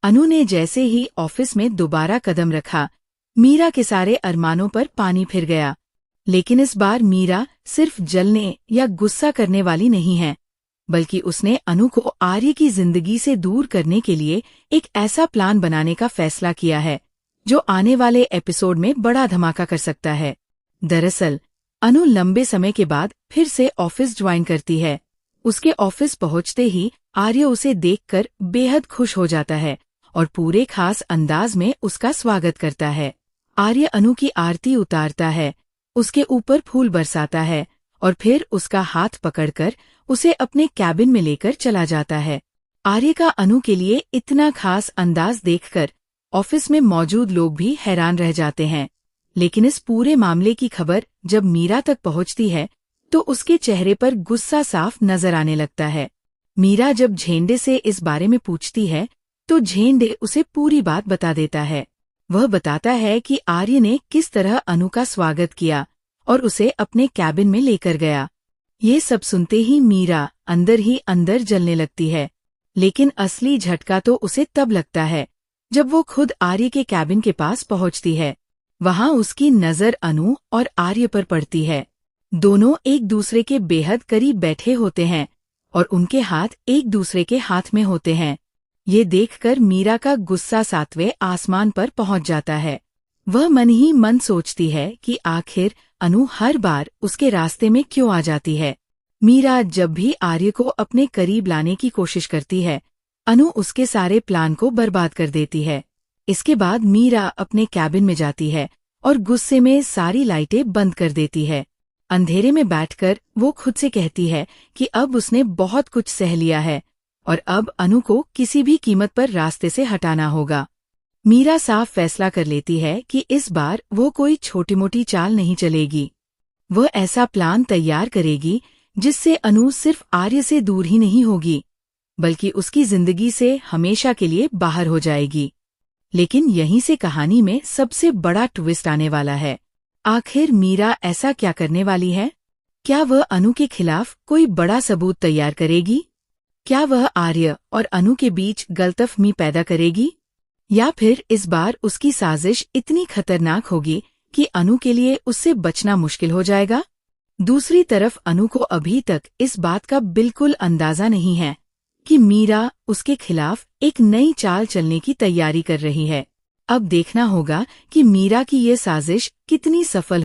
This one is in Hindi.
अनु ने जैसे ही ऑफिस में दोबारा कदम रखा, मीरा के सारे अरमानों पर पानी फिर गया। लेकिन इस बार मीरा सिर्फ जलने या गुस्सा करने वाली नहीं है, बल्कि उसने अनु को आर्य की जिंदगी से दूर करने के लिए एक ऐसा प्लान बनाने का फैसला किया है जो आने वाले एपिसोड में बड़ा धमाका कर सकता है। दरअसल अनु लंबे समय के बाद फिर से ऑफिस ज्वाइन करती है। उसके ऑफिस पहुंचते ही आर्य उसे देखकर बेहद खुश हो जाता है और पूरे खास अंदाज में उसका स्वागत करता है। आर्य अनु की आरती उतारता है, उसके ऊपर फूल बरसाता है और फिर उसका हाथ पकड़कर उसे अपने कैबिन में लेकर चला जाता है। आर्य का अनु के लिए इतना खास अंदाज देखकर ऑफिस में मौजूद लोग भी हैरान रह जाते हैं। लेकिन इस पूरे मामले की खबर जब मीरा तक पहुंचती है तो उसके चेहरे पर गुस्सा साफ नजर आने लगता है। मीरा जब झेंडे से इस बारे में पूछती है तो झेंडे उसे पूरी बात बता देता है। वह बताता है कि आर्य ने किस तरह अनु का स्वागत किया और उसे अपने कैबिन में लेकर गया। ये सब सुनते ही मीरा अंदर ही अंदर जलने लगती है। लेकिन असली झटका तो उसे तब लगता है जब वो खुद आर्य के कैबिन के पास पहुंचती है। वहां उसकी नजर अनु और आर्य पर पड़ती है। दोनों एक दूसरे के बेहद करीब बैठे होते हैं और उनके हाथ एक दूसरे के हाथ में होते हैं। ये देखकर मीरा का गुस्सा 7वें आसमान पर पहुंच जाता है। वह मन ही मन सोचती है कि आखिर अनु हर बार उसके रास्ते में क्यों आ जाती है। मीरा जब भी आर्य को अपने करीब लाने की कोशिश करती है, अनु उसके सारे प्लान को बर्बाद कर देती है। इसके बाद मीरा अपने कैबिन में जाती है और गुस्से में सारी लाइटें बंद कर देती है। अंधेरे में बैठकर वो खुद से कहती है कि अब उसने बहुत कुछ सह लिया है और अब अनु को किसी भी कीमत पर रास्ते से हटाना होगा। मीरा साफ फैसला कर लेती है कि इस बार वो कोई छोटी मोटी चाल नहीं चलेगी। वह ऐसा प्लान तैयार करेगी जिससे अनु सिर्फ आर्य से दूर ही नहीं होगी, बल्कि उसकी जिंदगी से हमेशा के लिए बाहर हो जाएगी। लेकिन यहीं से कहानी में सबसे बड़ा ट्विस्ट आने वाला है। आखिर मीरा ऐसा क्या करने वाली है? क्या वह अनु के खिलाफ कोई बड़ा सबूत तैयार करेगी? क्या वह आर्य और अनु के बीच गलतफहमी पैदा करेगी? या फिर इस बार उसकी साजिश इतनी खतरनाक होगी कि अनु के लिए उससे बचना मुश्किल हो जाएगा? दूसरी तरफ अनु को अभी तक इस बात का बिल्कुल अंदाजा नहीं है कि मीरा उसके खिलाफ एक नई चाल चलने की तैयारी कर रही है। अब देखना होगा कि मीरा की ये साजिश कितनी सफल